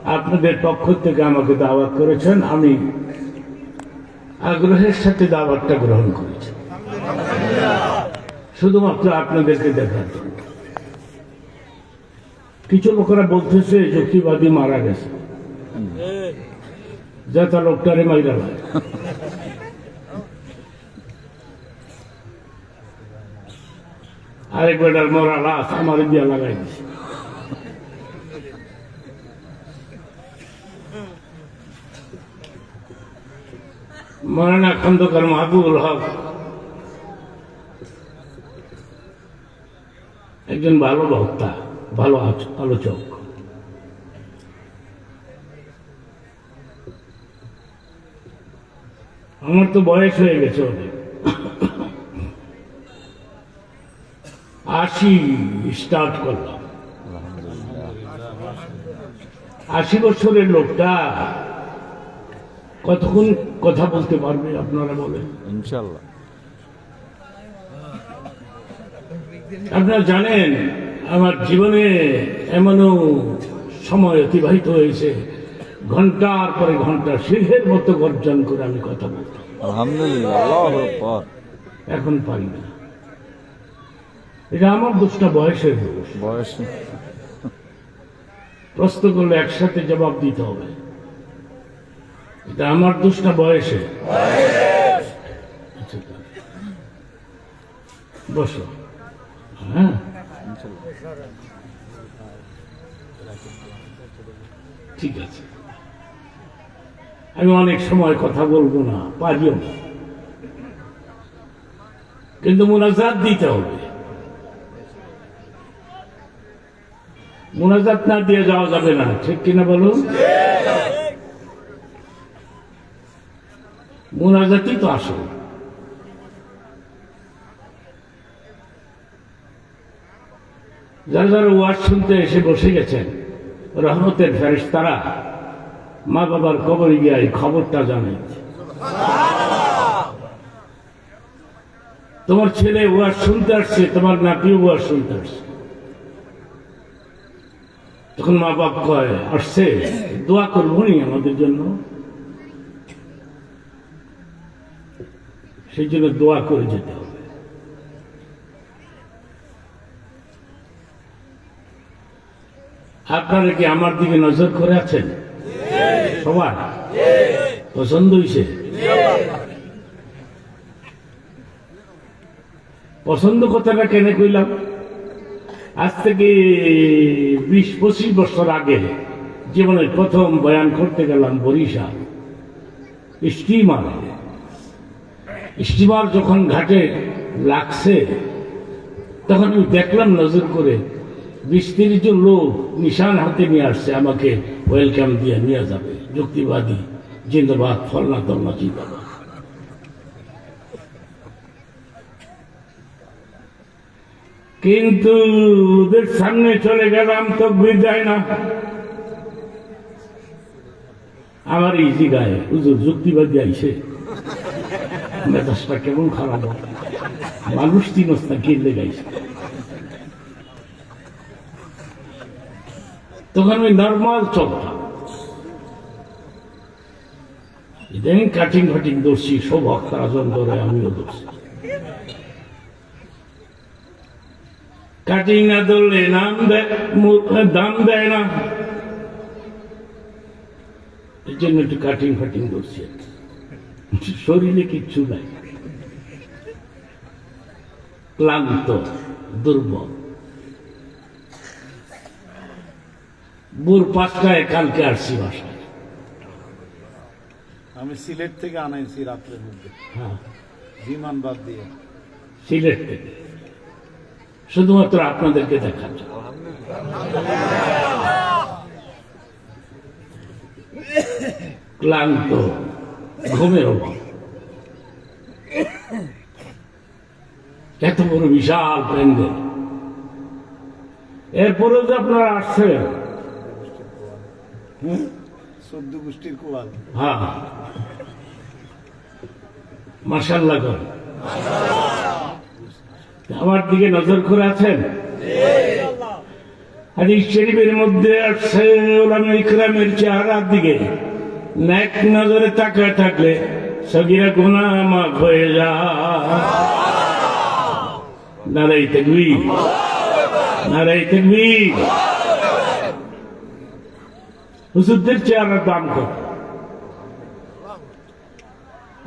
আপনাদের পক্ষ থেকে আমাকে দাওয়াত করেছেন, আমি আগ্রহের সাথে দাওয়াতটা গ্রহণ করেছি, শুধুমাত্র আপনাদেরকে দেখার জন্য। কিছু লোকেরা বলতেছে যুক্তিবাদী মারা গেছে, যাতা লোকটারে মাইরা ভাই। আরেক বেটার মরা লাশ আমার দিয়া লাগাই দিছে। মৌলানা খন্দকার মাহবুবুল হক একজন ভালো বক্তা, ভালো আলোচক। আমার তো বয়স হয়ে গেছে অনেক, 80 স্টার্ট করলাম। 80 বছরের লোকটা কতক্ষণ কথা বলতে পারবে আপনারা বলেন? ইনশাআল্লাহ। আপনারা জানেন আমার জীবনে এমনও সময় অতিবাহিত হয়েছে, ঘন্টার পরে ঘন্টা সিংহের মতো গর্জন করে আমি কথা বলতাম। আলহামদুলিল্লাহ, আল্লাহু আকবার। এখন পারি না। এটা আমার দোষটা, বয়সের দোষ। বয়স প্রশ্ন করলে একসাথে জবাব দিতে হবে। এটা আমার দোষটা, বয়সে। আচ্ছা, বসো। হ্যাঁ, ঠিক আছে। আমি অনেক সময় কথা বলবো না, পারিও না, কিন্তু মুনাজাত দিতে হবে। মুনাজাত না দিয়ে যাওয়া যাবে না, ঠিক কিনা বলুন? মুনাজাতই তো আসল। যারা যারা ওয়াজ শুনতে এসে বসে গেছেন, রহমতের ফেরেশতারা মা বাবার কবরে গিয়ে এই খবরটা জানাইছে, তোমার ছেলে ওয়াজ শুনতে আসছে, তোমার নাতিও ওয়াজ শুনতে আসছে। তখন মা বাপ কয়, আসছে, দোয়া করবো নি আমাদের জন্য? সেই জন্য দোয়া করে যেতে হবে। আপনারা কি আমার দিকে নজর করে আছেন? সবার পছন্দ হয়েছে? পছন্দ কথাটা কেন কইলাম? আজ থেকে 20-25 বছর আগে জীবনের প্রথম বয়ান করতে গেলাম বরিশাল। স্টিমার যখন ঘাটে লাগছে, তখন আমি দেখলাম নজর করে 20-30 জন লোক নিশান হাতে নিয়ে আসছে, আমাকে ওয়েলকাম দিয়ে নিয়ে যাবে। যুক্তিবাদী জিন্দাবাদ, ফলনা তলনা জিন্দাবাদ। কিন্তু ওদের সামনে চলে গেলাম, তাকবীর দেয় না। আমার ইজি গায়ে হুজুর যুক্তিবাদী আইছে, মেজাজটা কেমন খারাপ। মানুষ তিনস্তা কিনলে গাইছে। তখন ওই নর্মাল চলতাম, ইদানিং কাটিং ফাটিং দর্শি, সব হক্তারাজন ধরে আমিও দর্শি। কাটিং না ধরলে দাম দেয় না, এই জন্য একটু কাটিং ফাটিং করছি। শরীরে কিচ্ছু নাই, ক্লান্ত, দুর্বল। ভোর 5টায় কালকে আসছি বাসায়। আমি সিলেট থেকে আনাইছি রাত্রের মধ্যে। হ্যাঁ, বিমান বাদ দিয়ে সিলেট থেকে, শুধুমাত্র আপনাদেরকে দেখার জন্য। ক্লান্ত, ঘুমের অভাব। এত বড় বিশাল প্যান্ডেল, এরপরেও যে আপনারা আসছেন। 14 গোষ্ঠীর কোয়াল। হ্যাঁ, মাশাআল্লাহ কর। আমার দিকে নজর করে আছেন। হাদিস শরীফের মধ্যে আসছে ওলামা ইকরামের চেহারার দিকে নেক নজরে তাকায় থাকলে সগীরা গুনাহ মাফ হয়ে যায়। নারায়ে তাকবীর, নারায়ে তাকবীর। হুজুরদের চেহারার দাম কত?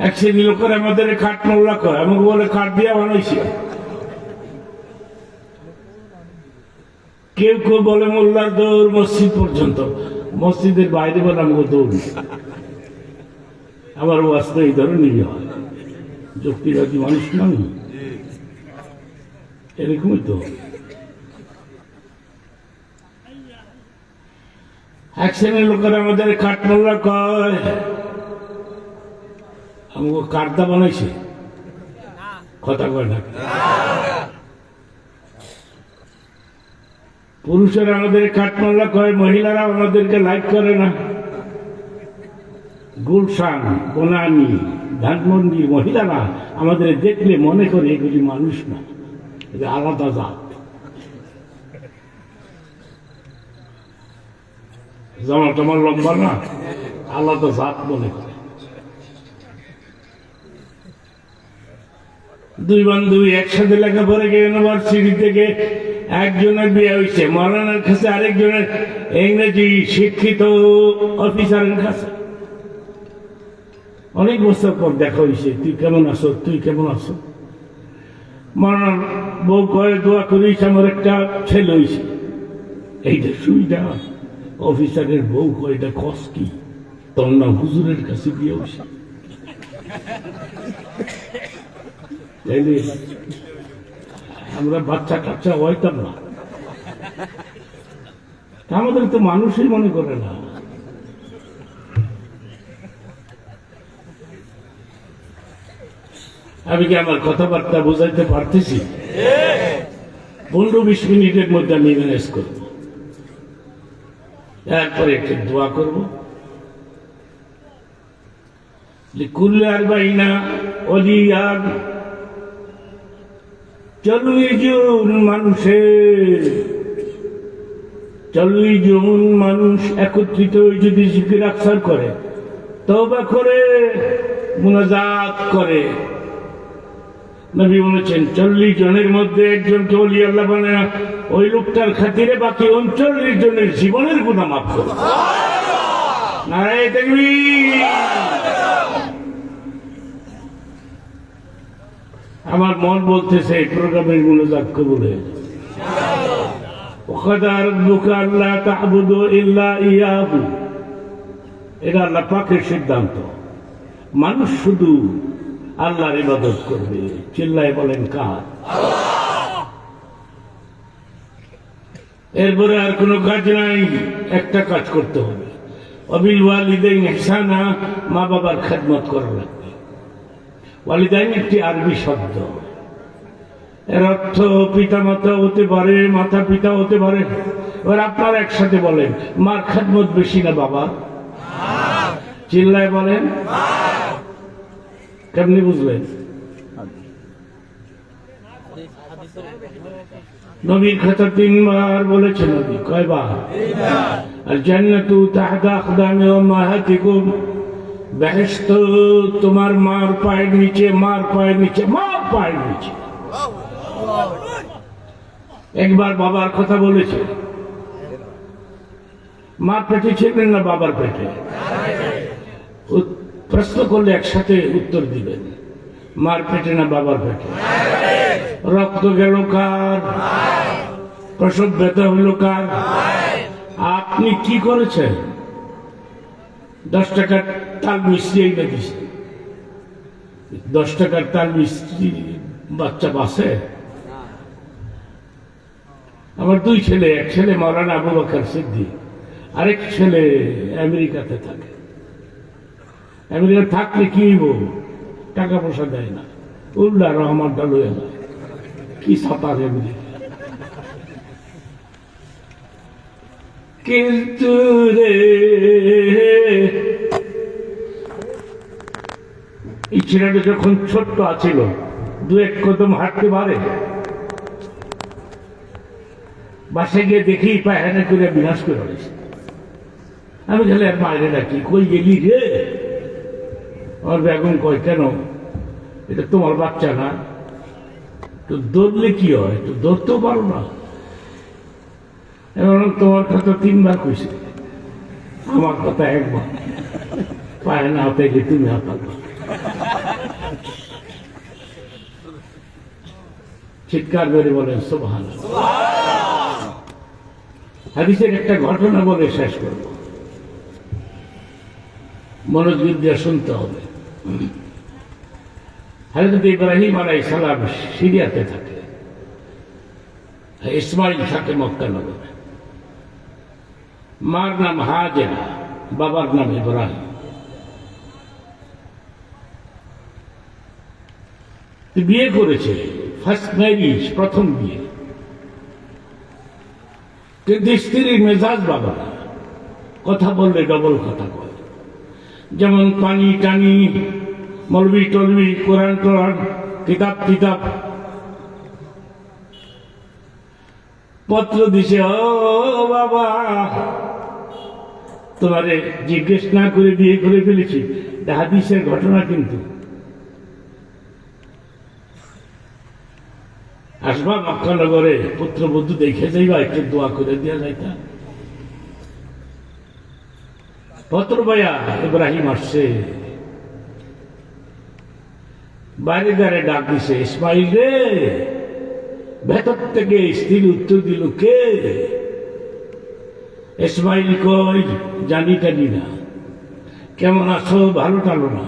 এক শ্রেণী লোকের আমাদের খাট মোল্লা কয়, আমাকে বলে কাঠ দিয়া বানাইছি। কেউ কেউ বলে মোল্লার দৌড় মসজিদ পর্যন্ত, মসজিদের বাইরে বলে আমাকে দৌড়। আমার ওয়াস্তে এই ধরনেরই হয়, যুক্তিবাদী মানুষ নয়, এরকমই তো। এক শ্রেণীর লোকের আমাদের কাঠ মোল্লা কয়, আমাকে কাঠদা বানাইছে, কথা কয় না। পুরুষেরা আমাদের কাঠমাল্লা কয়, মহিলারা আমাদেরকে লাইক করে না। গুলশান, বনানী, ধানমন্ডি মহিলারা আমাদের দেখলে মনে করে এগুলি মানুষ না, এটা আলাদা জাত। জামা তোমার লম্বা না, আলাদা জাত মনে করে। দুই বান্ধবী একসাথে লেখাপড়া গিয়ে ইউনিভার্সিটি থেকে একজনের বিয়ে হয়েছে মৌলানার কাছে, আরেকজনের ইংরেজি শিক্ষিত অফিসারের কাছে। অনেক বছর পর দেখা হয়েছে, তুই কেমন আছো, তুই কেমন আছো। মৌলানার বউ কয়ে, দোয়া করিস আমার একটা ছেলে হয়েছে। এইটা সুইটা অফিসারের বউ কয়, এটা কস কি, তোর না হুজুরের কাছে বিয়ে হয়েছে। আমরা বাচ্চা কাচ্চা হইতাম না, আমাদের তো মানুষই মনে করে না। আমি কি আমার কথাবার্তা বোঝাইতে পারতেছি? 15-20 মিনিটের মধ্যে আমি ম্যানেজ করব, এরপরে একটু দোয়া করব। লিকুল্লি আরবাইনা ওলিয়ান, 40 জন মানুষের 40 জন মানুষ একত্রিত হয়ে যদি জিকির আকসার করে, তওবা করে, মুনাজাত করে, নবী বলেছেন 40 জনের মধ্যে একজনকে ওলি আল্লাহ বানায়, ওই লোকটার খাতিরে বাকি 39 জনের জীবনের গুনাহ মাফ করে। নারায়ে তাকবীর। আমার মন বলতেছে এই প্রোগ্রামের মুনাজাত কবুল হয়ে যাবে। ওয়াকাদা রাব্বুকা আল্লা তা'বুদু ইল্লা ইয়াহু, এটা আল্লাহ পাকের সিদ্ধান্ত। মানুষ শুধু আল্লাহর ইবাদত করবে। চিল্লায় বলেন কার? এরপরে আর কোনো কাজ নাই, একটা কাজ করতে হবে, ওয়াবিল ওয়ালিদাইন ইহসানা, মা বাবার খেদমত করা লাগবে। ওয়ালিদাইন একটি আরবি শব্দ, এর অর্থ পিতা মাতা হতে পারে, মাতা পিতা হতে পারে। এবার আপনারা একসাথে বলেন, মার খেদমত বেশি না বাবা? চিল্লায় বলেন। কেমনি বুঝলেন? নবীর কথা 3 বার বলেছে নবী। কয়বার? আর জান্নাতু তাহতা আকদামি উম্মাহাতিকুম, বেহেশত তোমার মার পায়ের নিচে, মার পায়ের নিচে, মার পায়ের নিচে। একবার বাবার কথা বলেছে। মার পেটে ছিলেন না বাবার পেটে? প্রশ্ন করলে একসাথে উত্তর দিবেন, মার পেটে না বাবার পেটে? রক্ত গেল কার? প্রসব ব্যথা হইল কার? আপনি কি করেছেন? 10 টাকার তাল মিস্ত্রি এনে দিছে। 10 টাকার তাল মিস্ত্রি বাচ্চা বাসে? আমার 2 ছেলে, এক ছেলে মাওলানা আবু বকর সিদ্দিক, আরেক ছেলে আমেরিকাতে থাকে। আমেরিকা থাকলে কি হইব? টাকা পয়সা দেয় না, উল্লা রহমানটা লয়ে যায়। কি সাঁতার আমেরিকা। কিন্তু রে এই ছেলেটা যখন ছোট্ট আছিল, 2-1 কদম হাঁটতে পারে, বাসায় গিয়ে দেখি পায়খানা করে বিনাশ করে রয়েছে। আমি খালি আর বাইরে ডাকি, কই গেলি রে? আমার বেগম কয়, কেন? এটা তোমার বাচ্চা না? তো দৌড়লে কি হয়? তো দৌড়তেও পারো না। এবং তোমার কথা 3 বার কইছে, আমার কথা 1 বার। পায়খানা হাতে গিয়ে তুমি হাতাবা। চিৎকার করে বলেন সুবহানাল্লাহ। হাদিসের একটা ঘটনা বলে শেষ করব, মনোযোগ দিয়ে শুনতে হবে। হযরত ইব্রাহিম আলাইহিস সালাম সিরিয়াতে থাকে, ইসমাইল থাকে মক্কা নগরে। মার নাম হাজেরা, বাবার নাম ইব্রাহিম। বিয়ে করেছে, ফার্স্ট ম্যারেজ, প্রথম বিয়ে। কিন্তু স্ত্রীর মেজাজ বাবা না, কথা বললে ডবল কথা কয়। যেমন পানি টানি, মলবি টলবি, কোরআন টোরআন, কিতাব কিতাব পত্র দিছে, ও বাবা তোমারে জিজ্ঞেস না করে বিয়ে করে ফেলেছি। হাদিসের ঘটনা কিন্তু। আসবা মক্কা নগরে, পুত্রবধূ দেখে যাইবা, একটু দোয়া করে দিয়া যাইতা। পত্র ভাইয়া ইব্রাহিম আসছে, বাইরে দাঁড়ে ডাক দিছে, ইসমাইল রে। ভেতর থেকে স্ত্রী উত্তর দিল, কে? ইসমাইল কই, জানি টানি না। কেমন আছো? ভালো টালো না।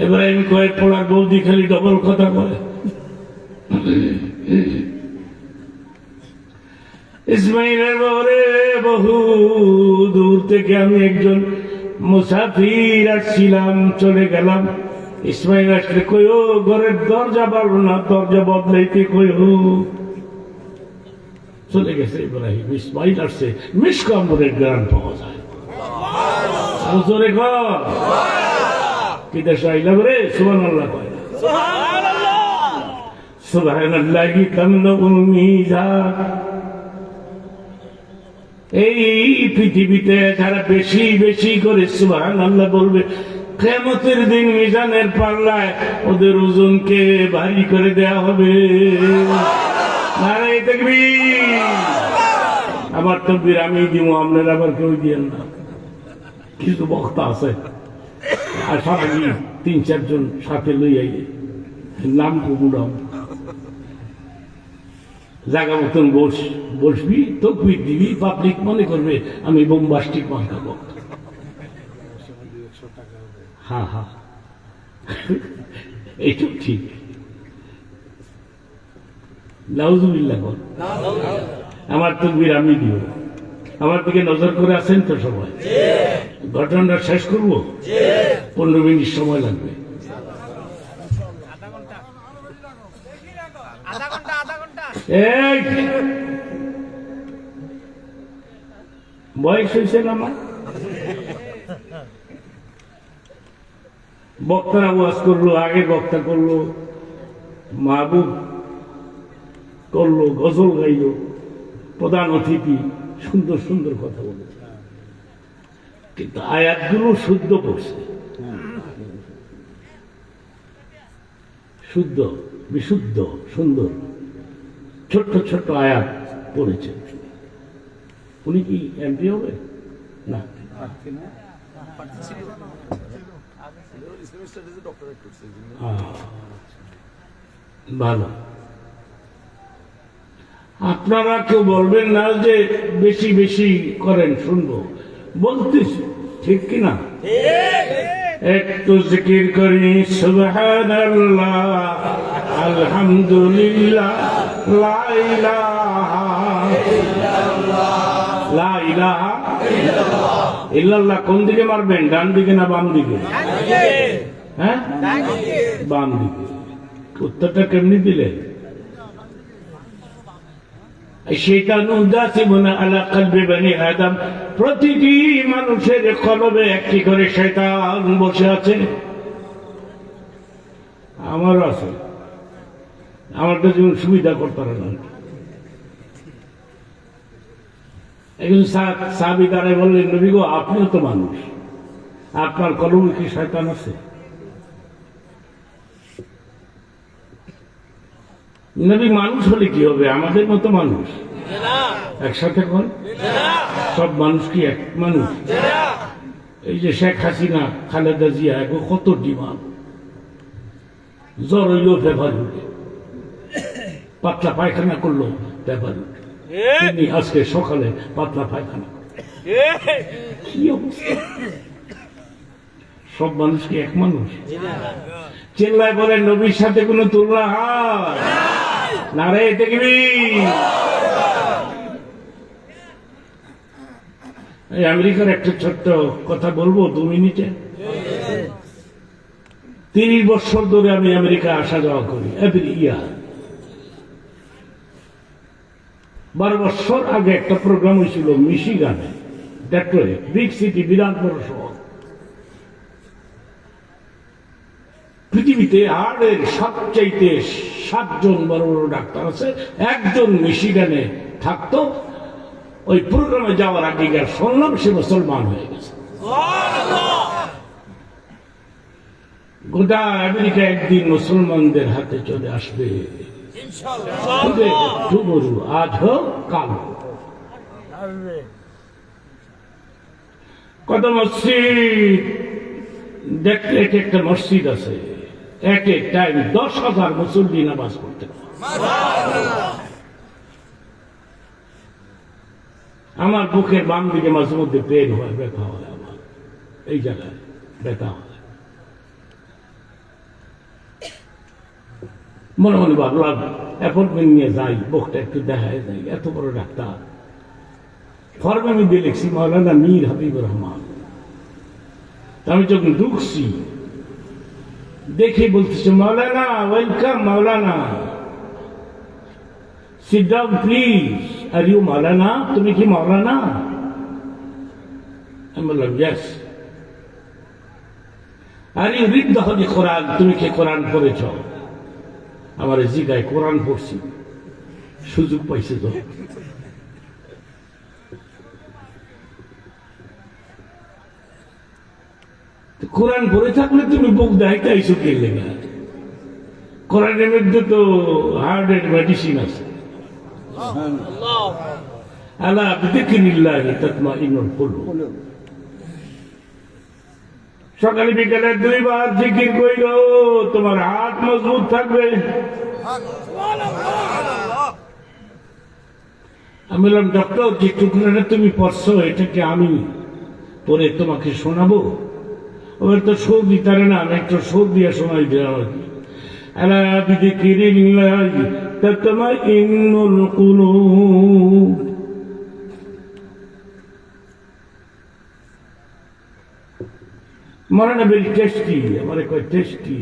ইব্রাহিম কয়, পোড়ার বৌদি খালি ডবল কথা কয়। ইসমাইলের বলে, বহু দূর থেকে আমি একজন মুসাফির আসছিলাম, চলে গেলাম। ইসমাইল আসলে কইও, ঘরের দরজা পারল না, দরজা বদলাইতে কইও। চলে গেছে ইব্রাহিম। ইসমাইল আসছে, মিশকাম্বরের গ্রাম পাওয়া যায়। জোরে কর, কি দেশ আইলাম রে? সুবহানাল্লাহ কয় না? সুবহানাল্লাহি তামলাউল মিজান। এই পৃথিবীতে যারা বেশি বেশি করে সুবহানাল্লাহ বলবে, কিয়ামতের দিন মিজানের পাল্লায় ওদের ওজনকে ভারী করে দেয়া হবে। নারে তাকবীর। আমার তাকবীর আমি দিব, আপনারা আবার কেউ দিয়েন না। কিছু বক্তা আছে, আর সারাদিন 3-4 জন সাথে লই আই, নাম কুমুরাম, জায়গা মতন বসবি, তকবীর দিবি, পাবলিক মনে করবে আমি বোমবাস্টিক মার্কা বক্তা। হ্যাঁ হ্যাঁ, এইটা ঠিক। নাউজুবিল্লাহ বল। আমার তকবীর আমি দিব। আমার দিকে নজর করে আছেন তো সবাই? ঘটনাটা শেষ করবো, 15 মিনিট সময় লাগবে। এই বয়স হয়েছে না আমার? বক্তারা ওয়াজ করলো, আগে বক্তা করলো, মাহবুব করলো, গজল গাইলো, প্রধান অতিথি সুন্দর সুন্দর কথা বলেছে, কিন্তু আয়াতগুলো শুদ্ধ পড়ছে, শুদ্ধ, বিশুদ্ধ, সুন্দর, ছোট্ট ছোট্ট আয়াত পড়েছে। উনি কি এমপি হবে না? ভালো। আপনারা কেউ বলবেন না যে বেশি বেশি করেন, শুনবো, বলতেছি, ঠিক কিনা? একটু জিকির করি, সুবহানাল্লাহ, আলহামদুলিল্লাহ, লা ইলাহা ইল্লাল্লাহ। কোন দিকে মারবেন, ডান দিকে না বাম দিকে? হ্যাঁ, বাম দিকে। উত্তরটা কেমনি দিলে? প্রতিটি মানুষের কলবে একটি করে শয়তান বসে আছে। আমারও আছে, আমারটা যেমন সুবিধা করতে পারে না। একজন সাহাবী দাঁড়ায় বললেন, নবী গো, আপনিও তো মানুষ, আপনার কলমে কি শয়তান আছে? নবী মানুষ হলে কি হবে, আমাদের মতো মানুষ একসাথে কর। সব মানুষ কি এক মানুষ? এই যে শেখ হাসিনা, খালেদা জিয়া, এগুলো কত ডিমান্ড, জ্বর হইলেও পেপার উঠে, পাতলা পায়খানা করলো পেপার উঠে। তিনি আজকে সকালে পাতলা পায়খানা কি অবস্থা? সব মানুষ কি এক মানুষ? চিল্লায় বলে নবীর সাথে কোনো তুলনা হয় না রে দেখবি। এই আমেরিকার একটা ছোট্ট কথা বলবো 2 মিনিটে। 30 বছর ধরে আমি আমেরিকা আসা যাওয়া করি, এভরি ইয়ার। 12 বছর আগে একটা প্রোগ্রাম হয়েছিল মিশিগানে, ডেট্রয়েট, বিগ সিটি, বিরাট বড় শহর। পৃথিবীতে হার্টের সবচাইতে 7 জন বড় বড় ডাক্তার আছে, একজন মিশিগানে থাকতো। ওই প্রোগ্রামে যাওয়ার আগে শুনলাম সে মুসলমান হয়ে গেছে। গোটা আমেরিকা একদিন মুসলমানদের হাতে চলে আসবে, একটু বড়, আজ হোক কাল হোক। কত মসজিদ দেখতে, একটা মসজিদ আছে, এক এক টাইম 10,000 মুসল্লি নামাজ পড়তে। আমার বুকের বাম দিকে মাঝে মধ্যে পেন হয়, ব্যথা হয়, আমার এই জায়গায় ব্যথা হয়। মনে মনে ভাবলাম অ্যাপয়েন্টমেন্ট নিয়ে যাই, বুকটা একটু দেখায় যাই, এত বড় ডাক্তার। ফর্মে আমি দিয়ে লিখছি মাওলানা মীর হাবিবুর রহমান। আমি যখন ঢুকছি দেখে বলতেছে, মাওলানা ওয়েলকাম, মাওলানা sit down please. Are you মাওলানা? তুমি কি মাওলানা? আমি বললাম yes. Are you read the holy Quran? তুমি কি কোরআন পড়েছ? আমার জিগায় কোরআন পড়ছি, সুযোগ পাইছে তো। কোরআন পড়ে থাকলে তুমি বুক দেখাইতে আইসো কে লেগে? কোরআনের মধ্যে তো হার্টের মেডিসিন আছে। আলা বিযিকরিল্লাহি তাতমাইন্নুল কুলুব। সকালে বিকালে 2 বার জিকির কইল, তোমার হাত মজবুত থাকবে। আমি বললাম, ডক্টর, যে টুকরাটা তুমি পড়ছো এটাকে আমি পরে তোমাকে শোনাবো? ওর তো সুর দিতারে না, আমি একটু সুর দিয়ে শোনাই দিলাম আর কি। আলা বিযিকরিল্লাহি তাতমাইন্নুল কুলুব। মারানা বেরি টেস্টি, আমার কয় টেস্টি,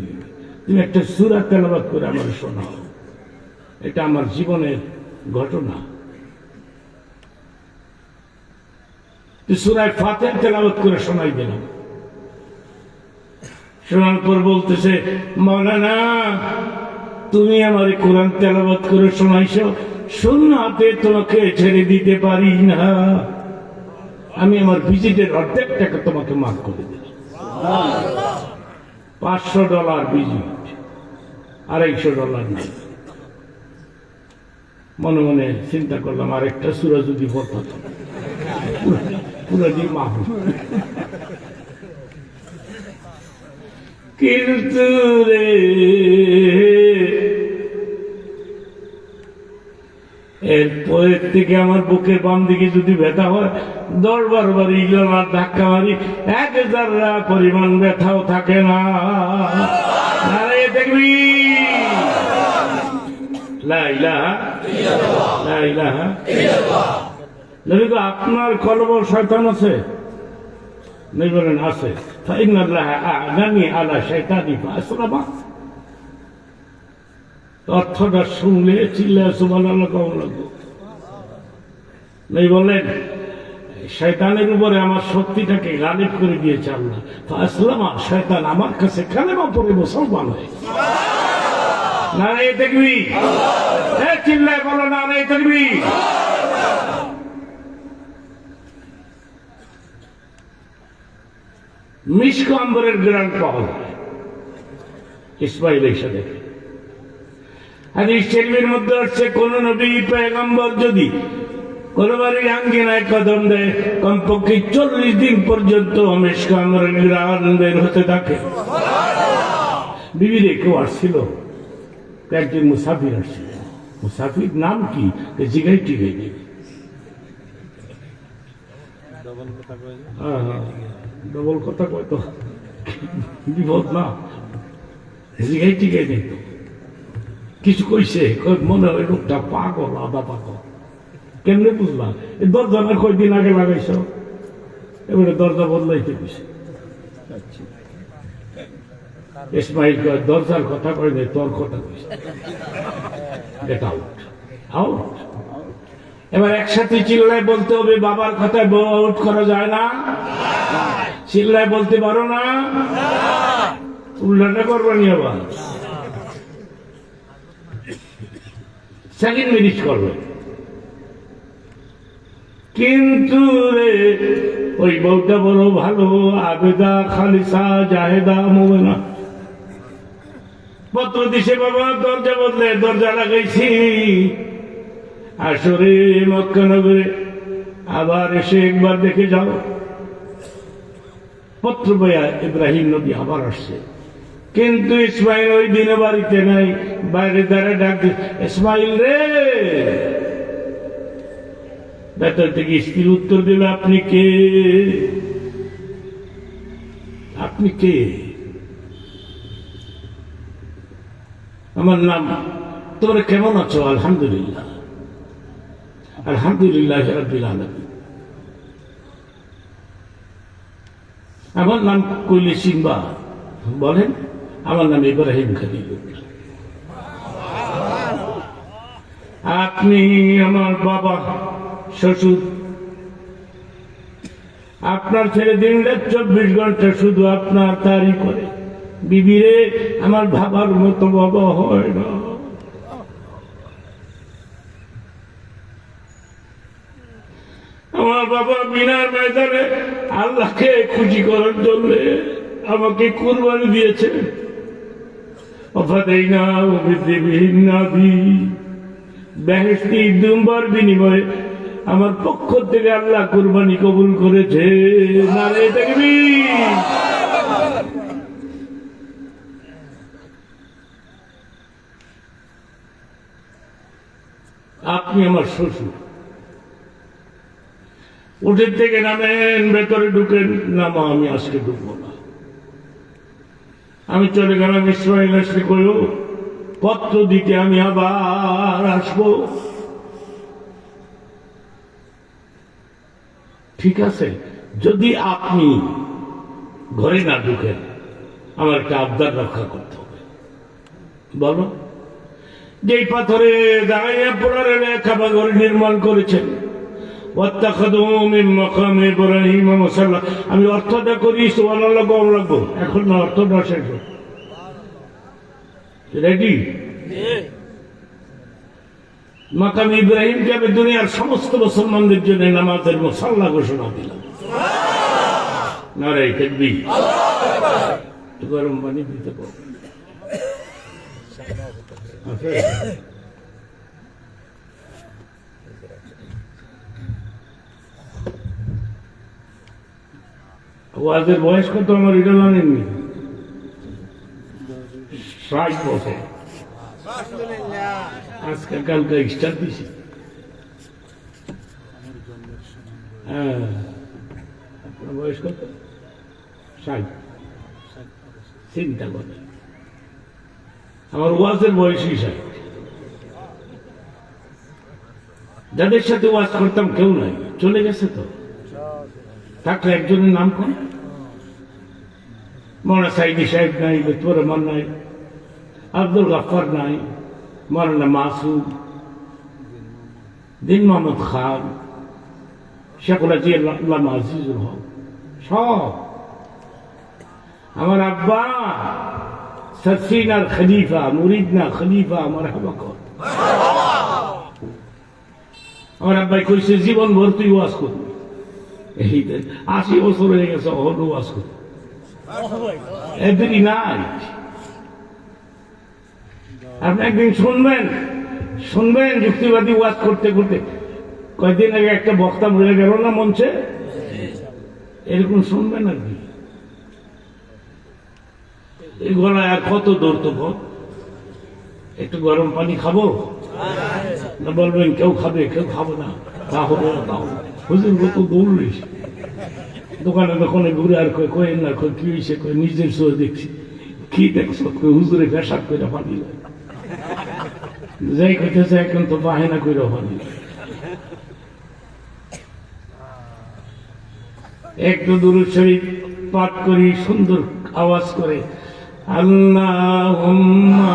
তুমি একটা সূরা তেলাওয়াত করে আমার শোনাও, এটা আমার জীবনের ঘটনা। সূরা ফাতিহা তেলাওয়াত করে শোনাই দিলাম। শোনার পর বলতেছে, মাওলানা তুমি আমার কোরআন তেলাওয়াত করে শোনাইছো, সুন্নাতে তোমাকে ছেড়ে দিতে পারি না। আমি আমার ভিজিটের অর্ধেক টাকা তোমাকে মাফ করে দিলাম। $500 ভিজিট, $250 না। মনে মনে চিন্তা করলাম, আরেকটা সূরা যদি পড়তাম পুরো দিয়ে মাফ। কিন্তু রে এরপরের থেকে আমার বুকের বাম দিকে যদি ব্যথা হয়, 10-12 বার ইলার ধাক্কা মারি, 1000 পরিমাণ ব্যথাও থাকে না। আরে দেখবি, লা ইলাহা ইল্লাল্লাহ, লা ইলাহা ইল্লাল্লাহ। নবী গো, আপনার কলবে শয়তান আছে? নবী বলেন আছে। ফাইন্নাল্লাহা আ'নানি আলা শাইতানি ফাসলামা। অর্থটা শুনলে চিল্লায় সুবহানাল্লাহ কওয়া লাগবে। নবী বলেন, শয়তানের উপরে আমার শক্তিটাকে গালিব করে দিয়েছে আল্লাহ। ফাসলামা, শয়তান আমার কাছে কালেমা পড়ে মুসলমান হয়ে গেছে। নারে তাকবীর, এ চিল্লায় বলো নারে তাকবীর। মিশক আম্বরের গ্রান্ড পাওয়া যায় ইসমাইল এসে দেখে। হাদিস শরীফের মধ্যে আসছে, কোন নবী পয়গম্বর যদি কোন বাড়ির আঙ্গিনায় কদম দেয় কমপক্ষে 40 দিন পর্যন্ত মিশক আম্বরের গ্রান বের হতে থাকে। বিবিরে কেউ আসছিল, একজন মুসাফির আসছিল। মুসাফির নাম কি জিগাই টিকে নেই। ডবল কথা কয় তো বিপদ না, জিগাই টিকে নেই তো কিছু কইছে, মনে হয় লোকটা পাগল, আদা পাগল। কেমনে বুঝলাম? এই দরজা না কয়দিন আগে লাগাইছ, এবারে দরজা বদলাইতে দিছে। ইসমাইল কয় দরজার কথা কয় নাই, তোর কথা কইছে। Get out, out. এবার একসাথে চিল্লায় বলতে হবে, বাবার কথায় আউট করা যায় না। চিল্লায় বলতে পারো না, উল্লাটা করবানি। আবার সেকেন্ড মিনিট করবে, কিন্তু রে ওই বউটা বড় ভালো, আবেদা খালিসা জাহেদা মোমেনা। পত্র দিছে, বাবা দরজা বদলে দরজা লাগাইছি, আসরে মক্কা নগরে আবার এসে একবার দেখে যাও। পত্র বইয়া ইব্রাহিম নবী আবার আসছে, কিন্তু ইসমাইল ওই দিনে বাড়িতে নাই, বাইরে দ্বারা ডাক, ইসমাইল রে। ভেতর থেকে স্ত্রী উত্তর দিল, আপনি কে? আপনি কে? আমার নাম। তোমরা কেমন আছো? আলহামদুলিল্লাহ, আলহামদুলিল্লাহ রাব্বিল আলামিন। আমার নাম কইলে সিম্বা, বলেন আমার নাম ইব্রাহিম খলিলুল্লাহ। আপনি আমার বাবা, শ্বশুর। আপনার ছেলে দিন রাত 24 ঘন্টা শুধু আপনার তারি করে। বিবিরে আমার ভাবার মতো বাবা হয় না। আমার বাবা মিনার ময়দানে আল্লাহকে খুশি করার জন্য আমাকে কুরবানি দিয়েছে। বেহেশতি দুম্বার বিনিময়ে আমার পক্ষ থেকে আল্লাহ কুরবানি কবুল করেছে। নারে তাকবীর। আপনি আমার শ্বশুর। উঠের থেকে নামেন, ভেতরে ঢুকেন। নামা, আমি আজকে ঢুকবো না। আমি চলে গেলাম। ইসমাইল আসলে কইল, পত্র দিতে আমি আবার আসবো। ঠিক আছে, যদি আপনি ঘরে না ঢুকেন আমার একটা আবদার রক্ষা করতে হবে। বলো। যেই পাথরে দাঁড়াইয়া পড়ার কাবা ঘর নির্মাণ করেছেন, আমি অর্থটা করি, সুবহানাল্লাহ কম লাগবো। এখন না, অর্থটা শেষ। রেডি? মাকাম ইব্রাহিমকে আমি দুনিয়ার সমস্ত মুসলমানদের জন্য নামাজের মুসাল্লা ঘোষণা দিলাম। নারে তাকবীর। গরম পানি দিতে পারবো? ওয়াজের বয়স কত আমার এটা জানেননি? 60 বছর। আজকে কালকে এক্সট্রা দিছি। হ্যাঁ, আপনার বয়স কত? 60। চিন্তা করে আমার ওয়াজের বয়সই 60। যাদের সাথে ওয়াজ করতাম কেউ নাই, চলে গেছে। তো থাকলে একজনের নাম কোন? মৌলানা সাইদি সাহেব নাই, লুৎফর রহমান নাই, আব্দুল গাফফার নাই, মৌলানা মাসুদ, দিন মোহাম্মদ খান, শেখুল আজিজুল আজিজুল হক, সব। আমার আব্বা সসিনার খলিফা, মুরিদনা খলিফা, মারহাবা কর। আমার আব্বাই কইছে জীবন ভর তুই ওয়াজ করবি। 80 বছর হয়ে গেছে, ওয়াজ করবি। Every night. আপনি একদিন শুনবেন যুক্তিবাদী ওয়াজ করতে করতে। কয়েকদিন আগে একটা বক্তা মরে গেল না মঞ্চে, এরকম শুনবেন আর কি। এই গলায় আর কত দৌড়তো পথ। একটু গরম পানি খাবো না, বলবেন কেউ খাবে কেউ খাবো না, তা হবে না তাও হুজুর কত দৌড়িস। দোকানে দোকানে ঘুরে আর কই না কই কি হয়েছে, কই নিজের চোখে দেখছি। কি দেখছো? কই হুজুরে পেশাব করে পানি লয়। যাই কইতেছে এখন তো বাহেনা করে পানি লয়। একটু দুরূদ শরীফ পাঠ করি সুন্দর আওয়াজ করে, আল্লাহুম্মা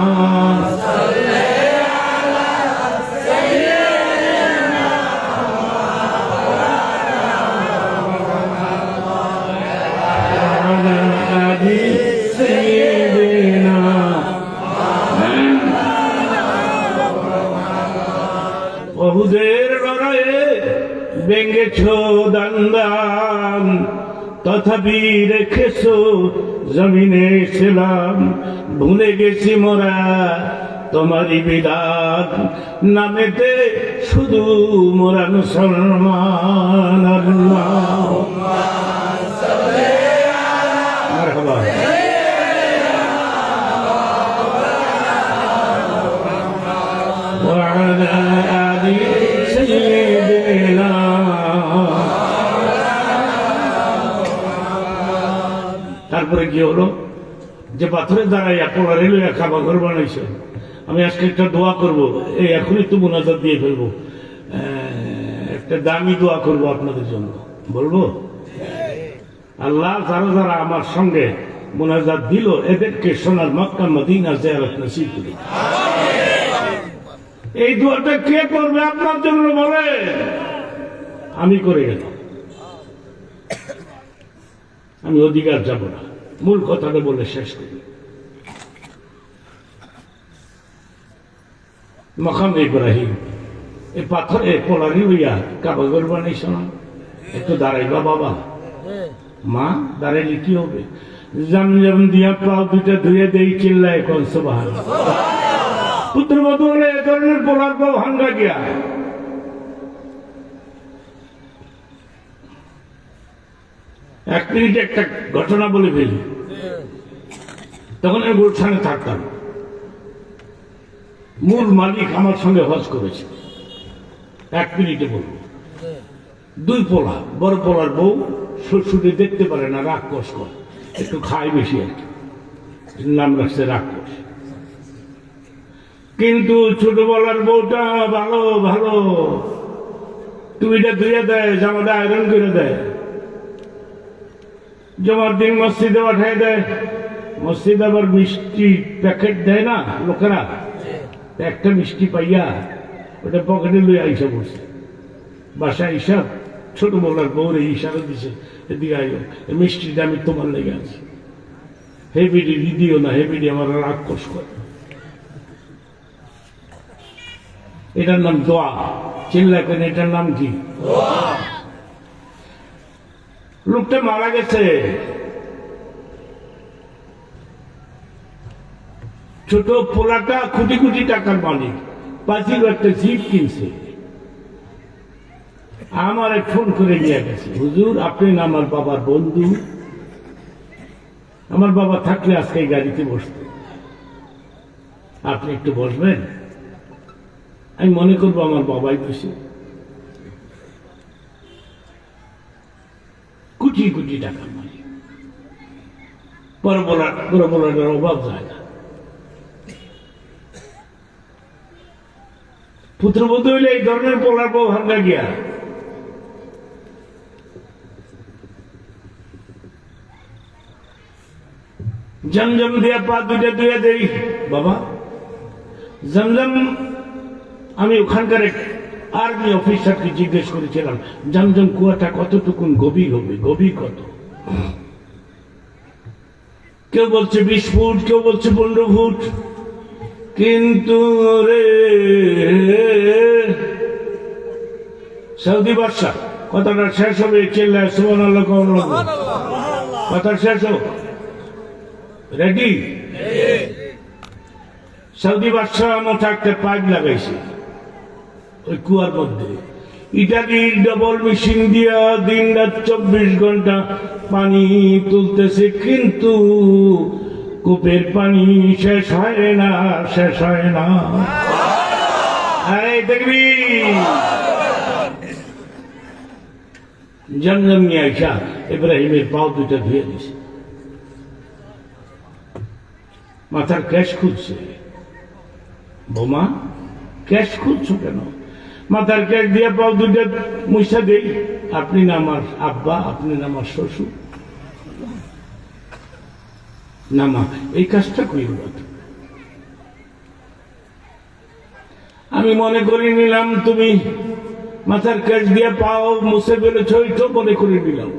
বহুদের লড়াইয়ে ভেঙেছ দান্দান, তথাপি রেখেছো জমিনে ছিলাম। ভুলে গেছি মোরা তোমারই বিধান, নামেতে শুধু মোরা মুসলমান। আল্লাহুম্মা সাল্লি আলা ওয়া আলা আলি সাইয়্যিদিনা। তারপরে কি হলো, যে পাথরের দ্বারাই পোলা রেলওয়ে খাবার ঘর বানাইছে। আমি আজকে একটা দোয়া করব, এই এখনই তো মোনাজাত দিয়ে ফেলবো। একটা দামি দোয়া করব আপনাদের জন্য, বলবো? আল্লাহ যারা যারা আমার সঙ্গে মোনাজাত দিল, এদেরকে সোনার মক্কা মদিনা জিয়ারত নসিব করুন। এই দোয়াটা কে করবে আপনার জন্য বলে? আমি করে গেলাম, আমি অধিকার যাব না। মূল কথাটা বলে শেষ করি। মাকাম ইব্রাহিম, এই পাথরে পোলারি হইয়া কাবা ঘর বানাইছ না? একটু দাঁড়াইবা বাবা, মা দাঁড়াইলে কি হবে? জামজাম দিয়া পাও দুটা ধুয়ে দেই, চিল্লায় কোন সুবহানাল্লাহ। পুত্রবধূ হলে এ ধরনের পোলার পাও ভাঙ্গা গিয়া। এক মিনিটে একটা ঘটনা বলে ফেলি। তখন আমি গুলশানে থাকতাম, মূল মালিক আমার সঙ্গে হজ করেছে। এক মিনিটে বলবো, দুই পোলা, বড় পোলার বউ শ্বশুরে দেখতে পারে না, রাক্ষস করে, একটু খায় বেশি আর কি, নাম রাখছে রাক্ষস। কিন্তু ছোট বলার বউটা ভালো ভালো, টুপিটা ধুয়ে দেয়, জামাটা আয়রন করে দেয়, জমার দিন মসজিদে পাঠিয়ে দেয়। মসজিদ আবার মিষ্টি প্যাকেট দেয় না লোকেরা, একটা মিষ্টি পাইয়া ওটা পকেটে লই আইসা বসে বাসায়। হিসাব ছোট বলার বউরে ইশারা দিছে, এদিকে আইও, মিষ্টিটা আমি তোমার লেগে আছি, হেবিডি দিদিও না, হেবিডি আমার রাক্ষস করে। এটার নাম দোয়া। চিল্লা কেন? এটার নাম কি? লোকটা মারা গেছে, ছোট পোলাটা কোটি কোটি টাকার মালিক, পাঁচিল একটা জিপ কিনছে। আমার এক ফোন করে নিয়ে গেছে, হুজুর আপনি না আমার বাবার বন্ধু, আমার বাবা থাকলে আজকে এই গাড়িতে বসত, আপনি একটু বসবেন? আমি মনে করবো আমার বাবাই বসে। কোটি কোটি টাকার মালিক, বড় বড় অভাব যায় না। পুত্রবধূ হইলে এই ধরনের পোলার বউ ভাঙ্গা গিয়া। জমজম দিয়া পা দুইটা ধুয়ে দেই বাবা। জমজম আমি ওখানকার এক আর্মি অফিসারকে জিজ্ঞেস করেছিলাম, জমজম কুয়াটা কতটুকুন গভীর হবে, গভীর কত? কেউ বলছে 20 ফুট, কেউ বলছে 15 ফুট। কিন্তু রে সৌদি বাদশা, কথাটা শেষ হবে চিল্লায় সুবহানাল্লাহ, কথা শেষ হোক। রেডি? সৌদি বাদশাহ মোটা একটা পাইপ লাগাইছে ওই কুয়ার মধ্যে। ইটালির ডবল মেশিন দিয়া দিন রাত 24 ঘন্টা পানি তুলতেছে, কিন্তু কূপের পানি শেষ হয় না, শেষ হয় না। আরে দেখবি জমজম নিয়ে আইসা ইব্রাহিমের পাও দুটা ধুয়ে দিছে, মাথার ক্যাশ খুঁজছে। বোমা ক্যাশ খুঁজছো কেন? মাথার ক্যাশ দিয়ে পাও দুটা মুছা দেই। আপনি না আমার আব্বা, আপনি না আমার শ্বশুর। না মা, এই কাজটা করি না। আমি মনে করে নিলাম তুমি মাথার ক্যাশ দিয়ে পাও মুছে ফেলেছ, তো মনে করে নিলাম।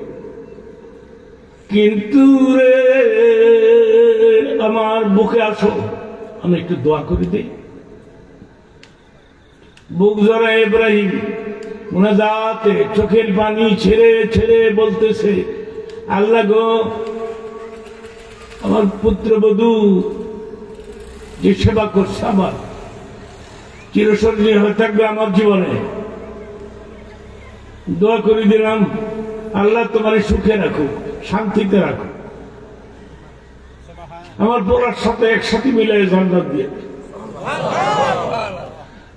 কিন্তু রে আমার বুকে আসো, আমি একটু দোয়া করে দিই। বুক জড়া ইব্রাহিম মুনাজাতে চোখের পানি ছেড়ে ছেড়ে বলতেছে, আল্লাহ গো, আমার পুত্রবধূ যে সেবা করছে আমার চিরসঞ্জীবী হয়ে থাকবে আমার জীবনে। দোয়া করে দিলাম, আল্লাহ তোমার সুখে রাখুক, শান্তিতে রাখুক, আমার পোলার সাথে একসাথে মিলে জান্নাত দিয়ে।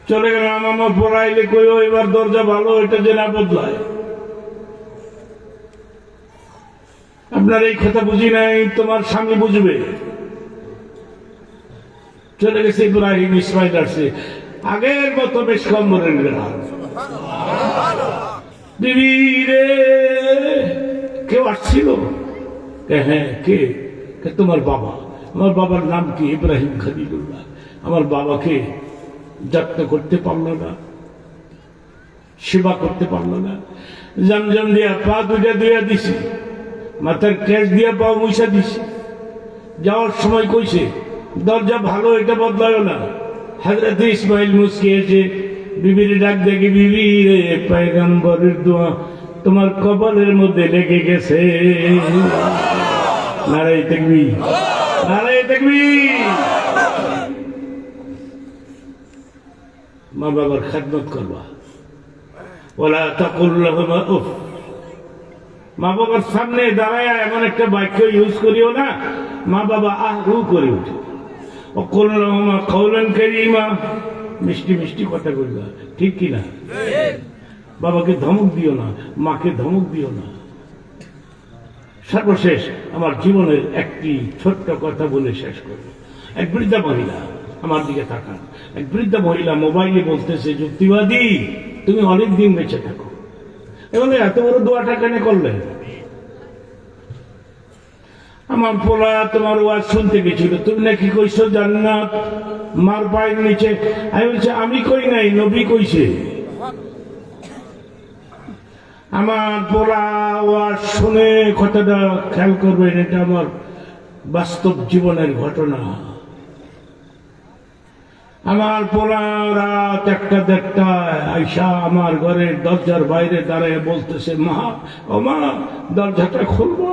চলে গেলাম। আমার পড়াইলে কইও এবার দরজা ভালো, এটা যে না বদলায়। আপনার এই কথা বুঝি নাই, তোমার স্বামী বুঝবে। চলে গেছে ইব্রাহিম, ইসমাইল আসছে, আগের মতো বেশ কম বলেন বিবি রে। কেউ আসছিল? হ্যাঁ, কে? তোমার বাবা। আমার বাবার নাম কি? ইব্রাহিম খলিলুল্লাহ। আমার বাবাকে যত্ন করতে পারলো না, সেবা করতে পারলো না। জমজম দিয়া পা দুটা দুইয়া দিছি, মাথার ক্যাশ দিয়া পা মুছা দিছি। যাওয়ার সময় কইছে, দরজা ভালো, এটা বদলায় না। হযরত ইসমাইল মুস্কি এসে বিবির ডাক দেখে, বিবি রে, পয়গম্বরের দোয়া তোমার কপালের মধ্যে লেগে গেছে। নারায়ে তাকবীর, নারায়ে তাকবীর। মা বাবার খেদমত করবা। ওয়ালা তাকুল লাহুমা উফ। মা বাবার সামনে দাঁড়ায় এমন একটা বাক্য ইউজ করিও না মা বাবা আহু করে উঠে। ওয়াকুল লাহুমা কাওলান কারীমা, মিষ্টি মিষ্টি কথা বলবা, ঠিক কিনা? বাবাকে ধমক দিও না, মাকে ধমক দিও না। সর্বশেষ আমার জীবনের একটি ছোট্ট কথা বলে শেষ করব। এক বৃদ্ধা মহিলা আমার দিকে তাকান। এক বৃদ্ধা মহিলা মোবাইলে বলতেছে, যুক্তিবাদী তুমি অনেক দিন বেঁচে থাকো। এবং এত বড় দোয়াটা কেন করলে? আমার পোলা তোমার ওয়াজ শুনতে গেছিল, তুমি নাকি কইছো জান্নাত মার পায়ের নিচে। আমি বলছি, আমি কই নাই, নবী কইছে। আমার পোলা ওয়াজ শুনে কথাটা খেয়াল করবেন, এটা আমার বাস্তব জীবনের ঘটনা। আমার পোলা রাত 1-1:30 আইসা আমার ঘরের দরজার বাইরে দাঁড়ায় বলতেছে, মা, ও মা, দরজাটা খুলবো।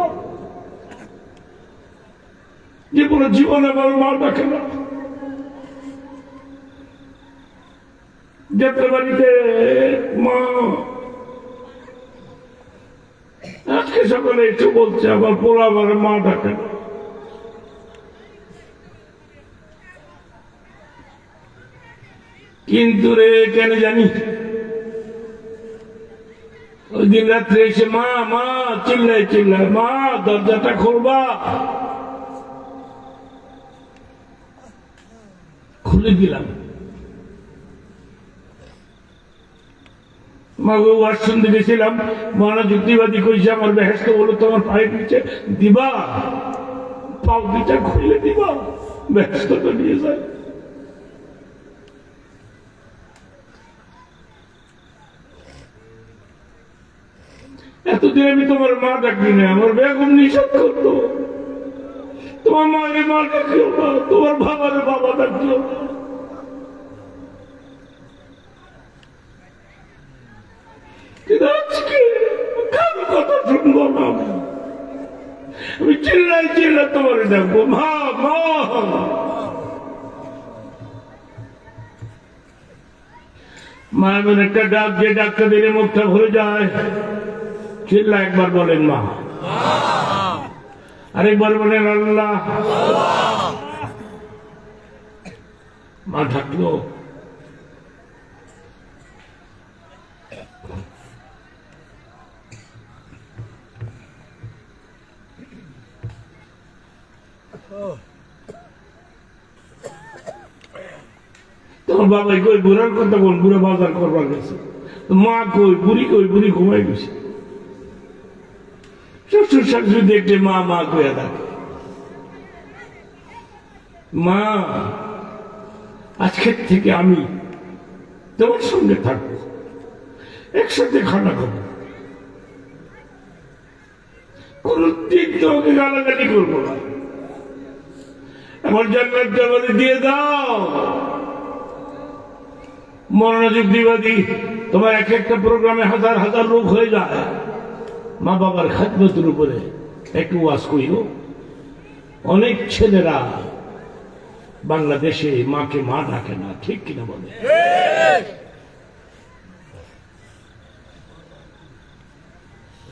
জীবনে আমার মা ডাকে না। যেতে বাড়িতে মা, আজকে সকালে একটু বলছে আমার পোলা আমার মা ডাকে না। কিন্তু রে কেন জানি ওই দিন রাত্রে এসে মা মা চিল্লায় চিল্লায়, মা দরজাটা খুলবা। খুলে দিলাম। মা গো, ওয়াজ শুনতে গেছিলাম, মানা যুক্তিবাদী কইছে আমার বেহেশত বলো তোমার পায়ের নিচে দিবা, পাও দুটা খুলে দিবা, বেহেশতটা নিয়ে যায়। এতদিন আমি তোমার মা ডাকি না, আমার বেগম নিষেধ করতো, তোমার মায়ের মা ডাকিও না, তোমার বাবার বাবা ডাকিও না। কিন্তু আজকে কারো কথা শুনবো না। আমি চিল্লাই চিল্লা তোমার ডাকবো, মা মা। মা এমন একটা ডাক যে ডাকতে দিলে মুখটা ভরে যায়। চিল্লা একবার বলেন মা, আরেকবার বলেন আল্লাহ। মা ডাকলো, তোমার বাবাই কই বুড়ার কথা বল, বুড়া বাজার করবার গেছে। মা কই, বুড়ি ঘুমাই গেছে। শ্বশুর শাশুড়ি দেখলে মা মা কইয়া ডাকে। মা আজকের থেকে আমি তোমার সঙ্গে থাকবো, একসাথে খানা খাবো, কোনদিন তোমাকে গালাগালি করবো না। আমার জান্নাতটা আমাদের দিয়ে দাও। মনোযোগ দিবাদি, তোমার এক একটা প্রোগ্রামে হাজার হাজার লোক হয়ে যায়। মা বাবার খাদমতের উপরে একটু ওয়াজ কইও। অনেক ছেলেরা বাংলাদেশে মাকে মা ডাকে না, ঠিক কিনা বলে?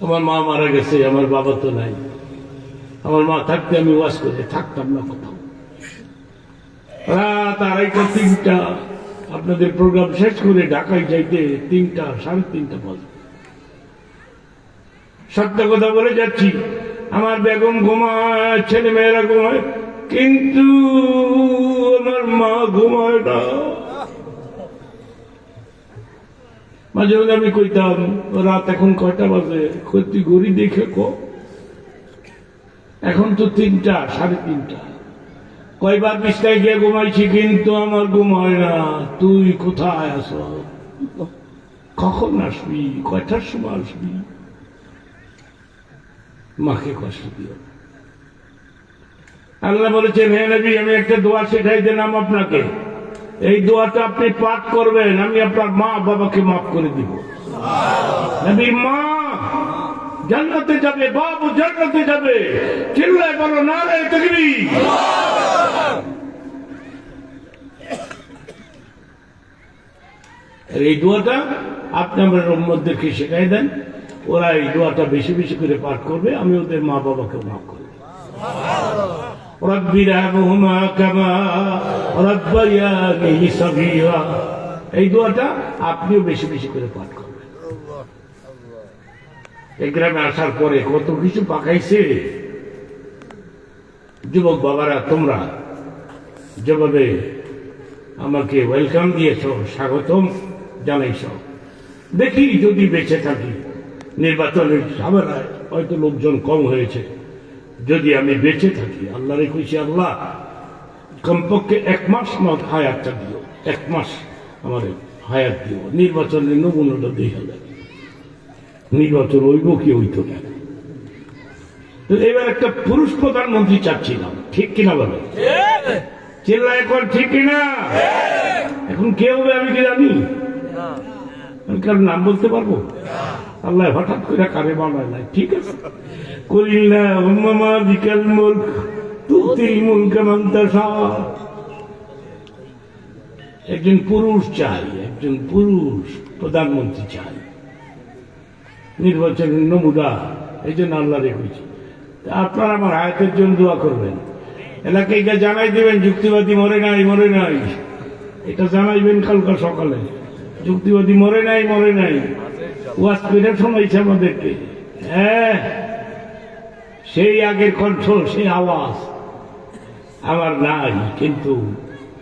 আমার মা মারা গেছে, আমার বাবা তো নাই। আমার মা থাকতে আমি ওয়াজ করে থাকতাম না কোথাও। রাত 2:30-3টা আপনাদের প্রোগ্রাম শেষ করে ঢাকায় যাইতে 3টা, 3:30 বাজে। সত্য কথা বলে যাচ্ছি, আমার বেগম ঘুমায়, ছেলে মেয়েরা ঘুমায়, কিন্তু আমার মা ঘুমায় না। মাঝে মাঝে আমি কইতাম, রাত এখন কয়টা বাজে? তুই ঘড়ি দেখে কো। এখন তো 3টা, 3:30। কয়বার বিছনায় গিয়ে ঘুমাইছি, কিন্তু আমার ঘুম হয় না। তুই কোথায় আস? কখন আসবি? কয়টার সময় আসবি? মাকে কষ্ট দিও। আল্লাহ বলেছেন, হে নবী, আমি একটা দোয়া শেখাই দিলাম আপনাকে। এই দোয়াটা আপনি পাঠ করবেন, আমি আপনার মা বাবাকে মাফ করে দিব। নবী, মা জান্নাতে যাবে, বাবু জান্নাতে যাবে। চিল্লায় বলো নারায়ে তাকবীর। এই দোয়াটা আপনি আমার উম্মতদেরকে শেখাই দেন, ওরা এই দোয়াটা বেশি বেশি করে পাঠ করবে, আমি ওদের মা বাবাকে মাফ করব। রব্বি রহমহুমা কামা রাব্বায়ানি সগীরা। এই দোয়াটা আপনিও বেশি বেশি করে পাঠ করবেন। এই গ্রামে আসার পরে কত কিছু পাকাইছে। যুবক বাবারা, তোমরা যেভাবে আমাকে ওয়েলকাম দিয়েছ, স্বাগতম জানাইছ, দেখি যদি বেঁচে থাকি, নির্বাচনের ঝামেলায় হয়তো লোকজন কম হয়েছে, যদি আমি বেঁচে থাকি, আল্লাহরে কইছি, আল্লাহ কমপক্ষে 1 মাস আমার হায়াতটা দিও, 1 মাস আমার হায়াত দিও। নির্বাচনের নমুনাটা দেখা যায়, নির্বাচন হইব কি হইতো না। তো এবার একটা পুরুষ প্রধানমন্ত্রী চাচ্ছিলাম, ঠিক কিনা বলে? চিল্লা এখন ঠিক কিনা? এখন কে হবে আমি কি জানি? আমি কার নাম বলতে পারবো? আল্লাহ হঠাৎ করে কারে বানায় নাই, ঠিক আছে। কুলিল্লাহুম্মা মালিকাল মুলক তুতিল মুলকা মান তাশা। একজন পুরুষ চাই, একজন পুরুষ প্রধানমন্ত্রী চাই। নির্বাচনের নমুনা এই জন্য আল্লাহ রেখেছি। আপনারা আমার হায়াতের জন্য দোয়া করবেন। এলাকায় জানাই দেবেন, যুক্তিবাদী মরে নাই, মরে নাই, এটা জানাইবেন কালকা সকালে। যুক্তিবাদী মরে নাই, মরে নাই, ওয়াজ করে শোনাইছে আমাদেরকে। হ্যাঁ, সেই আগের কণ্ঠ, সেই আওয়াজ আমার নাই, কিন্তু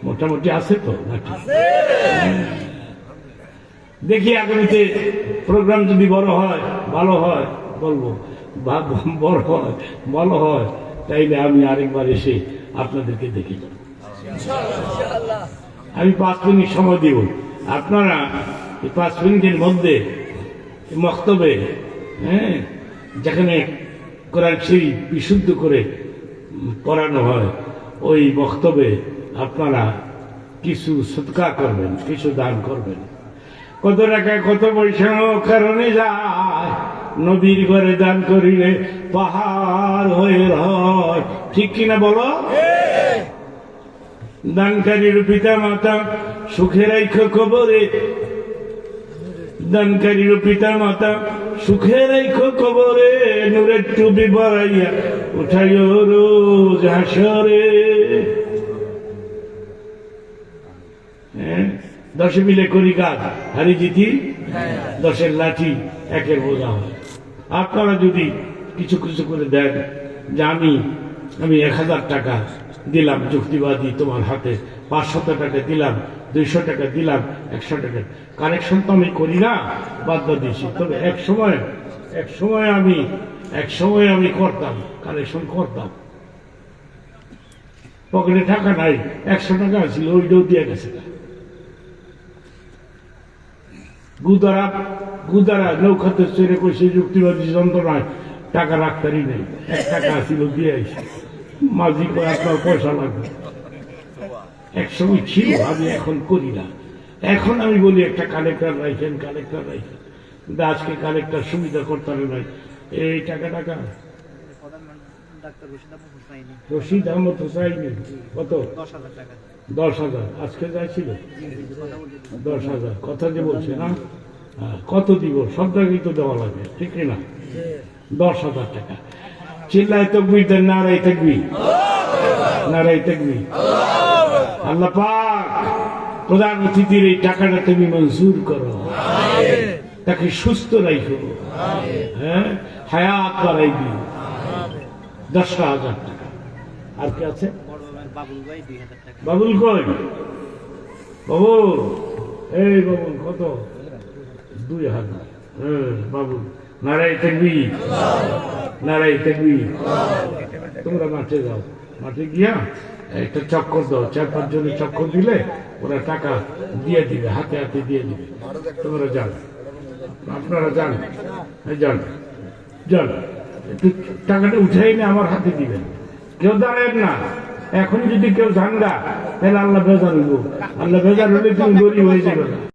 মোটামুটি আছে তো নাকি? দেখি আগামীতে প্রোগ্রাম যদি বড় হয়, ভালো হয় বলবো, বড় হয় ভালো হয়, তাইলে আমি আরেকবার এসে আপনাদেরকে দেখে যাব। আমি 5 মিনিট সময় দিব। আপনারা এই 5 মিনিটের মধ্যে মক্তবে, হ্যাঁ, যেখানে কোরআন শরীফ বিশুদ্ধ করে পড়ানো হয়, ওই মক্তবে আপনারা কিছু সদকা করবেন, কিছু দান করবেন। কত টাকা কত পয়সা কারণে যায়, নবীর ঘরে দান করিলে পাহাড় হয়ে রয়। ঠিক কিনা বলো? দানকারীর পিতা মাতা সুখে রাইখো কবরে, দানকারীর পিতা মাতা সুখে রাইখো কবরে, নূরের টুপি পরাইয়া উঠাইও রোজ হাসরে। হ্যাঁ, 10 মিলে করি কাজ, হারি জিতি 10-এর লাঠি 1-এর বোঝা হয়। আপনারা যদি কিছু কিছু করে দেন, যে আমি 1000 টাকা দিলাম যুক্তিবাদী তোমার হাতে, 500 টাকা দিলাম, 200 টাকা দিলাম, 100 টাকা কালেকশন তো আমি করি না, বাদ দিয়েছি। তবে এক সময় আমি করতাম, কালেকশন করতাম। পকেটে টাকা নাই, 100 টাকা ছিল, ওইটাও দিয়ে গেছে। গুদারা নৌখাতে চড়ে কইছে যুক্তিবাদী যন্ত্রণায় টাকা রাখতারই নেই, 1 টাকা ছিল দিয়ে আইসি। মাঝি করে আপনার পয়সা লাগবে। একসময় ছিল, আমি এখন করি না। এখন আমি বলি একটা কালেক্টর রাখেন, কিন্তু আজকে কালেক্টর সুবিধা করতে নাই। এই টাকা রশিদ আহমদ হুসাইনি কত? 10,000 আজকে যাইছিল 10,000 কথা যে বলছে না, কত দিব? সব জায়গায় তো দেওয়া লাগে, ঠিক না? 10,000 টাকা। চিল্লায় তকবীর দেন, নারায়ে তাকবীর, নারায়ে তাকবীর। আল্লাহ পাক প্রধান অতিথির এই টাকাটা তুমি মঞ্জুর করো, তাকে সুস্থ রাখো, হ্যাঁ, হায়াত বাড়াই দিও। 10,000 টাকা। আর কি আছে? বাবুল কই? বাবুল, এই বাবুল কত? 2,000। হ্যাঁ বাবুল, নারায়ে তাকবীর, নারায়ে তাকবীর। তোমরা মাঠে যাও, মাঠে গিয়া একটা চক্কর দাও, 4-5 জনের চক্কর দিলে ওরা টাকা দিয়ে দিবে, হাতে হাতে দিয়ে দিবে। তোমরা যান, আপনারা যান, যান, একটু টাকাটা উঠাই না আমার হাতে দিবেন। কেউ দাঁড়ায় না। এখন যদি কেউ ঝান্ডা, তাহলে আল্লাহ বেজার হইব। আল্লাহ বেজার হলে তুমি গরিব হয়ে যাবে না।